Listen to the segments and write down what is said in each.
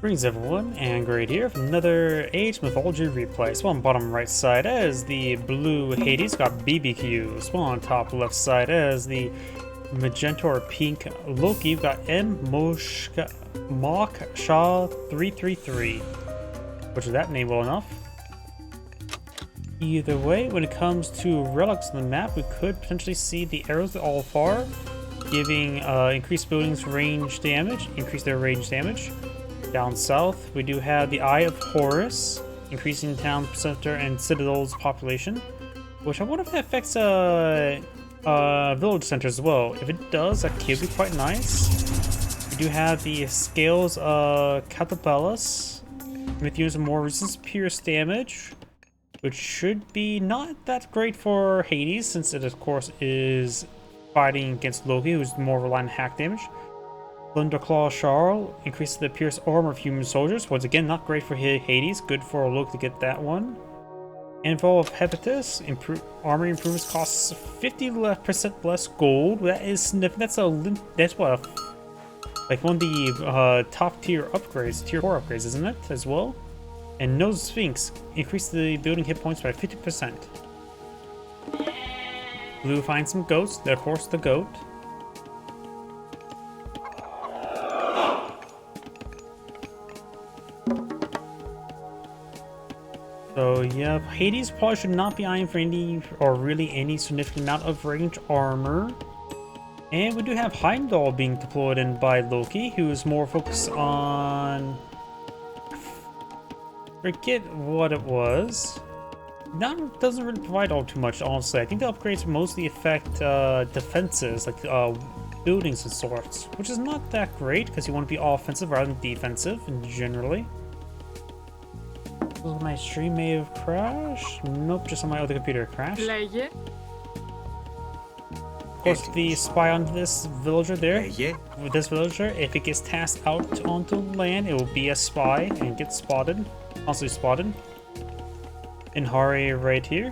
Greetings everyone, and Great here for another Age Mythology Replay. So on bottom right side as the blue Hades got BBQ. So on top left side as the magenta or pink Loki got mMoksha333. Butchered that name well enough. Either way, when it comes to relics on the map, we could potentially see the arrows that all far, giving increased buildings range damage, increase their range damage. Down south, we do have the Eye of Horus, increasing town center and citadel's population, which I wonder if that affects village centers as well. If it does, that could be quite nice. We do have the Scales of Catapellas, with using more resistance pierce damage, which should be not that great for Hades, since it of course is fighting against Loki, who's more reliant on hack damage. Thunderclaw Charl increases the pierce armor of human soldiers. Once again, not great for Hades, good for Loki to get that one. Anvil of Hepatus, armor improvements costs 50% less gold. That is significant. That's what, like one of the top tier upgrades, tier 4 upgrades, isn't it, as well? And Nose Sphinx, increase the building hit points by 50%. Blue finds some goats, of course the goat. So yeah, Hades probably should not be eyeing for any, or really any significant amount of range armor. And we do have Heimdall being deployed in by Loki, who is more focused on... forget what it was. That doesn't really provide all too much, honestly. I think the upgrades mostly affect defenses, like buildings and sorts, which is not that great because you want to be offensive rather than defensive, generally. My stream may have crashed. Nope, just on my other computer crashed. Of course, the spy on this villager there. With this villager, if it gets tasked out onto land, it will be a spy and get spotted. Also spotted. And Hari right here.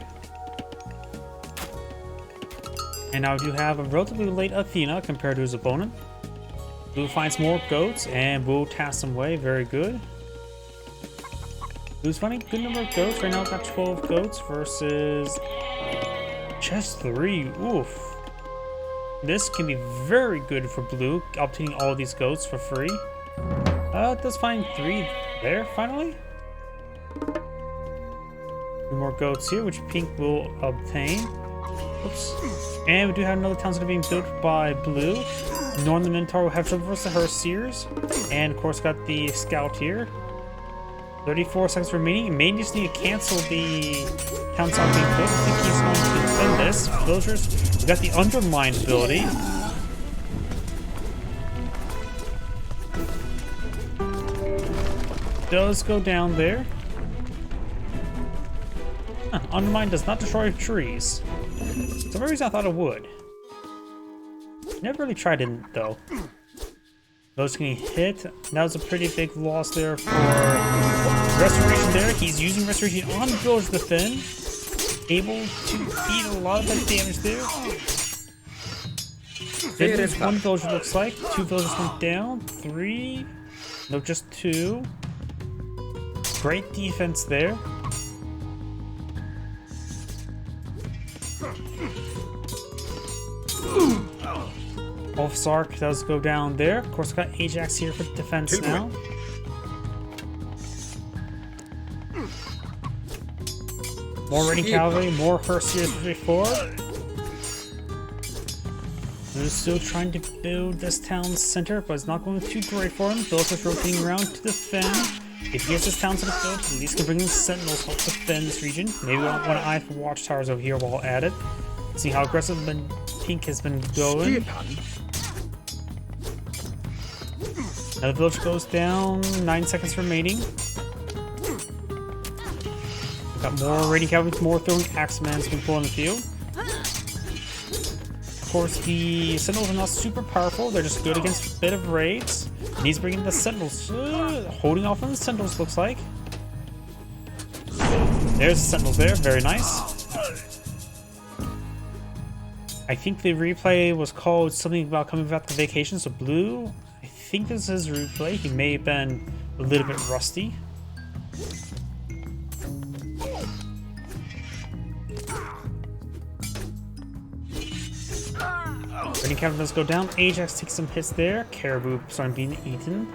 And now we do have a relatively late Athena compared to his opponent. Blue finds more goats and will task them away. Very good. Blue's finding a good number of goats. Right now we've got 12 goats versus just 3. Oof. This can be very good for Blue, obtaining all these goats for free. It does find 3 there, finally. 2 more goats here, which Pink will obtain. Oops. And we do have another town that are being built by Blue. Northern Minotaur will have trouble versus her Seers. And of course got the Scout here. 34 seconds remaining. You may just need to cancel the town south being built. I think he's going to defend this. Villagers, we got the Undermine ability. Does go down there. Huh, Undermine does not destroy trees. For some reason I thought it would. Never really tried it though. Those getting hit. That was a pretty big loss there for Restoration there. He's using Restoration on the village defend. Able to eat a lot of that damage there. There's 1 villager looks like. 2 villagers went down. 3. No, just 2. Great defense there. Wolfsark does go down there. Of course, we've got Ajax here for defense now. More Raiding Cavalry, more Herseers before. They're still trying to build this town center, but it's not going too great for him. Villagers rotating around to defend. If he gets this town center built, at least can bring in Sentinels to help defend this region. Maybe we don't want to eye for watchtowers over here while at it. See how aggressive Pink has been going. Now the village goes down, 9 seconds remaining. Got more Raiding Cavalry, more throwing Axeman's been pulling the field. Of course, the Sentinels are not super powerful, they're just good against a bit of raids. And he's bringing the Sentinels, holding off on the Sentinels looks like. There's the Sentinels there, very nice. I think the replay was called something about coming back to vacation, so Blue, I think this is his replay. He may have been a little bit rusty. Raiding Cavalry does go down. Ajax takes some hits there. Caribou starting being eaten.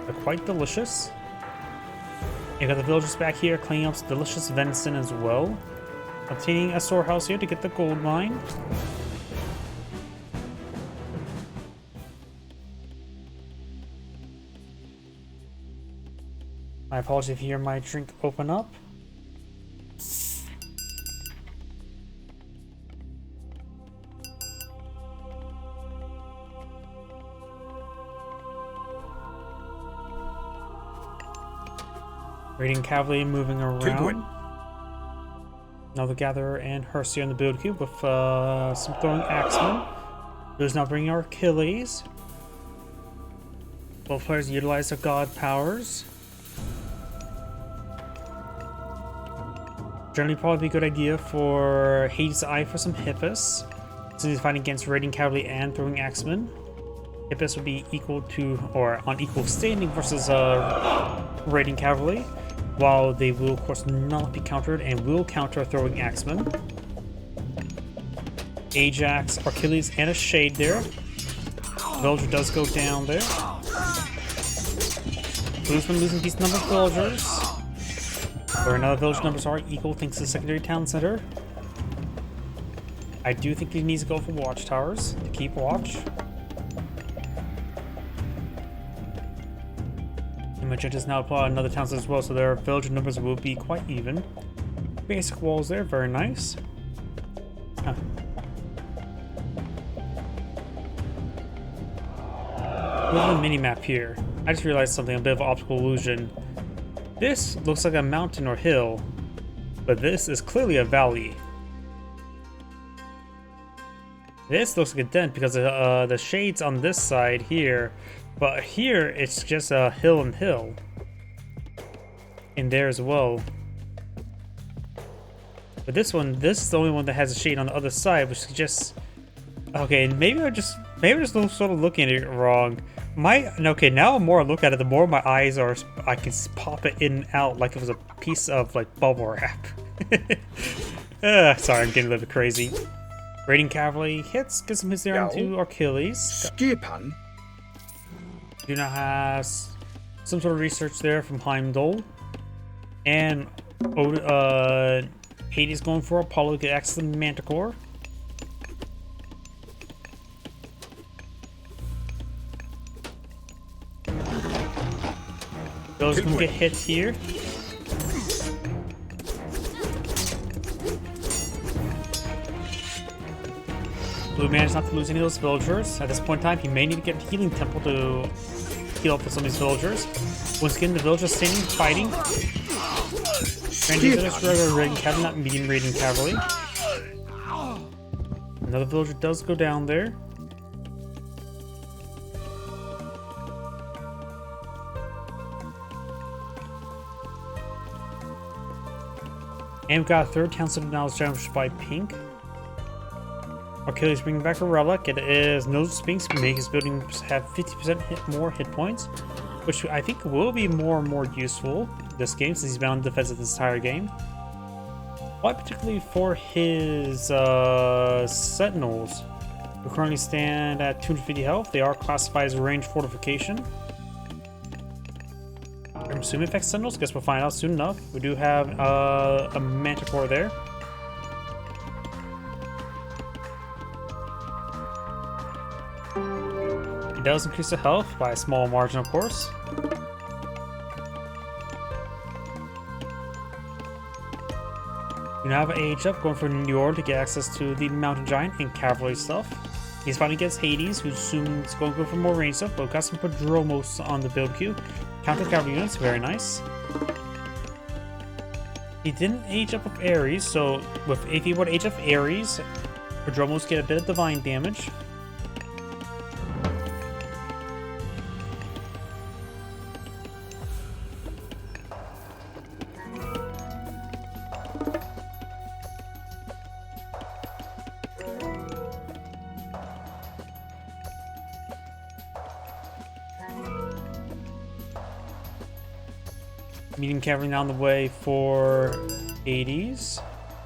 They're quite delicious. You got the villagers back here cleaning up some delicious venison as well. Obtaining a storehouse here to get the gold mine. My apologies if you hear my drink open up. Raiding Cavalry moving around. Now the Gatherer and Hersey on the build cube with some throwing axemen. Who's now bringing our Achilles. Both players utilize their god powers. Generally probably be a good idea for Hades' Eye for some Hippus, since he's fighting against Raiding Cavalry and throwing axemen. Hippus would be equal to, or on equal standing versus Raiding Cavalry, while they will of course not be countered and will counter throwing axemen. Ajax, Achilles, and a Shade there. Villager does go down there. Bluesman losing decent number of villagers. Where another village numbers are equal thanks to the secondary town center. I do think he needs to go for watchtowers to keep watch. And Magenta's now apply another town center as well, so their village numbers will be quite even. Basic walls there, very nice. Huh. Look at the mini-map here. I just realized something, a bit of optical illusion. This looks like a mountain or hill, but this is clearly a valley. This looks like a dent because the shades on this side here, but here it's just a hill and hill. In there as well. But this one, this is the only one that has a shade on the other side, which suggests... Okay, maybe I'm just sort of looking at it wrong. Okay, now the more I look at it, the more my eyes are, I can pop it in and out like it was a piece of like bubble wrap. Sorry, I'm getting a little bit crazy. Raiding Cavalry hits, get some hits there onto Achilles. Skipan. Do not have some sort of research there from Heimdall. And Hades going for Apollo to get access to the Manticore. Those can get hit here. Blue Man is not to lose any of those villagers. At this point in time, he may need to get a healing temple to heal up with some of these villagers. Once again, the villagers standing, fighting. Regular Raiding Cavalry, not medium Raiding Cavalry. Another villager does go down there. And we've got a third town center now established by Pink. Achilles bringing back a relic. It is Nose Sphinx, make his building have 50% more hit points, which I think will be more and more useful this game since he's been on defense this entire game. Why particularly for his Sentinels, who currently stand at 250 health. They are classified as a range fortification. I'm assuming affects Sentinels. Guess we'll find out soon enough. We do have a Manticore there. It does increase the health by a small margin, of course. We now have an age up going for New York to get access to the Mountain Giant and Cavalry stuff. He's fighting against Hades, who soon is going to go for more range stuff, but we've got some Prodromos on the build queue. Counter cavalry units, very nice. He didn't age up with Ares, so if he would age up Ares, Prodromos get a bit of divine damage. Medium cavalry now on the way for Hades.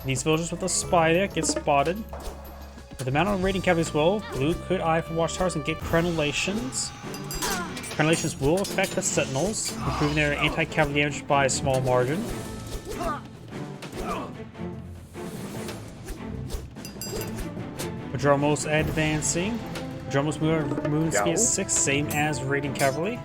These villagers with a spy there get spotted. With the amount of raiding cavalry as well, blue could eye for watchtowers and get crenellations. Crenellations will affect the sentinels, improving their anti-cavalry damage by a small margin. Dromos advancing. Dromos moving speed is 6, same as raiding cavalry.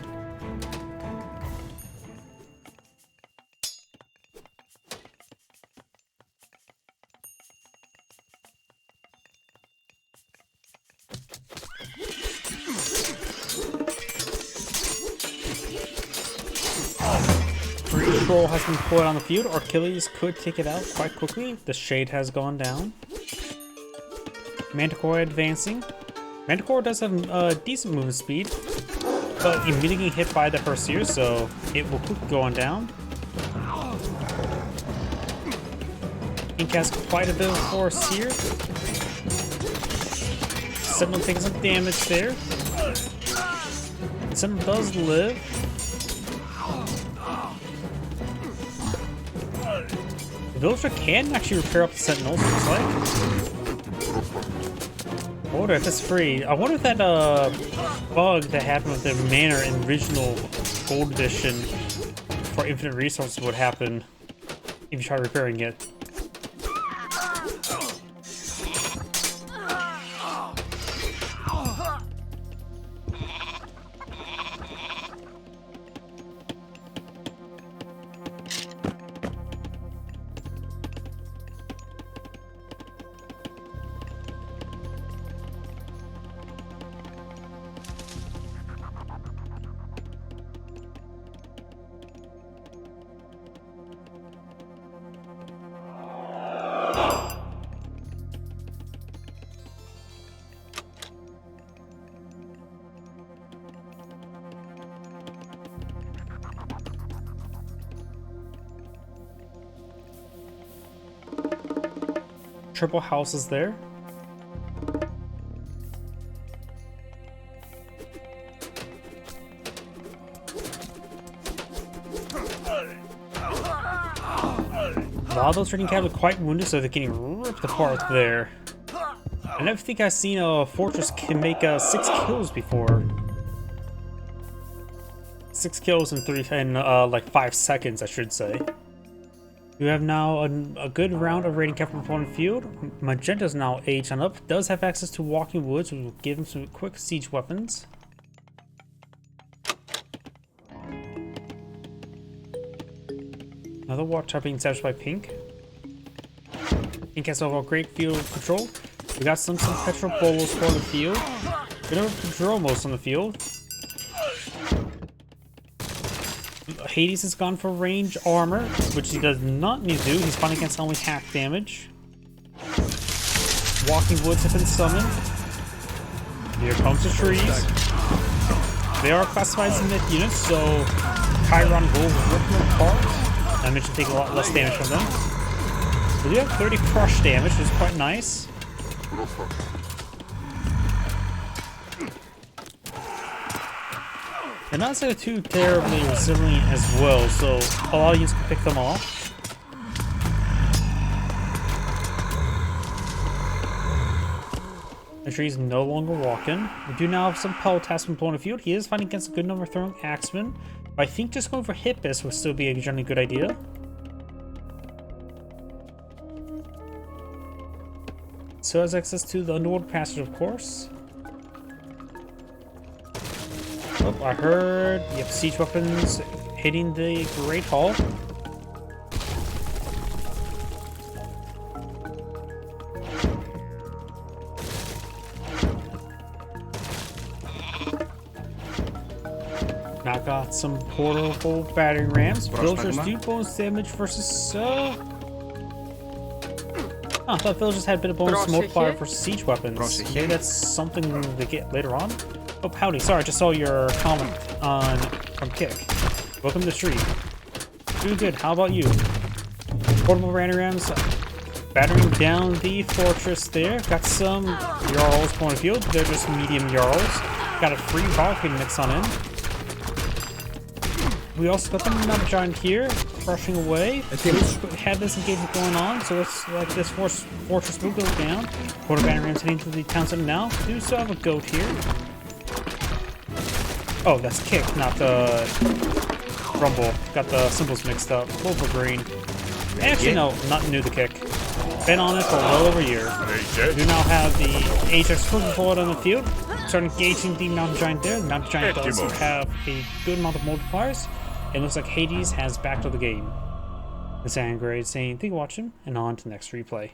Troll has been put on the field. Achilles could take it out quite quickly. The shade has gone down. Manticore advancing. Manticore does have a decent movement speed, but immediately getting hit by the Perseer, so it will quickly go on down. Ink has quite a bit of force here. Sentinel taking some damage there. Sentinel does live. The villager can actually repair up the Sentinels, looks like. I wonder if it's free. I wonder if that bug that happened with the Manor in original Gold Edition for infinite resources would happen if you try repairing it. Triple houses there. A lot of those raiding cavalry are quite wounded, so they're getting ripped apart there. I never think I've seen a fortress can make 6 kills before. 6 kills in like 5 seconds, I should say. We have now a good round of raiding cavalry opponent field. Magenta's now aged on up. Does have access to walking woods, which will give him some quick siege weapons. Another watchtower being established by Pink. Pink has overall great field control. We got some petrol bolos for the field. We don't have Dromos on the field. Hades has gone for range armor, which he does not need to do. He's fighting against only half damage. Walking woods have been summoned. Here comes the trees. They are classified as myth units, so Chiron will rip them apart. I mentioned take a lot less damage from them. We do have 30 crush damage, which is quite nice. They're not so too terribly resilient as well, so a lot of you can pick them off. The tree's no longer walking. We do now have some Peltas from Blowing Field. He is fighting against a good number of throwing axemen. But I think just going for Hippus would still be a generally good idea. So has access to the Underworld Passage, of course. Oh, I heard you have siege weapons hitting the Great Hall. Now got some portable battering rams. Villagers do bonus damage versus I thought villagers had a bit of bonus multiplier for siege weapons. Maybe that's something they get later on. Oh, howdy. Sorry, I just saw your comment from Kick. Welcome to the stream. Doing good. How about you? Portable rams battering down the fortress there. Got some Jarls point of field. They're just medium Jarls. Got a free Valkyrie mix on in. We also got the Mountain Giant here, rushing away. We had this engagement going on, so let's let this fortress will go down. Quarter banner rams heading to the town center now. We do still have a goat here. Oh, that's kick, not the rumble. Got the symbols mixed up. Full for green. Actually, no, not new the kick. Been on it for well over a year. We do now have the Ajax quickly forward on the field. Start engaging the Mountain Giant there. The Mountain Giant does have a good amount of multipliers. It looks like Hades has backed up the game. This is Angry saying thank you for watching, and on to the next replay.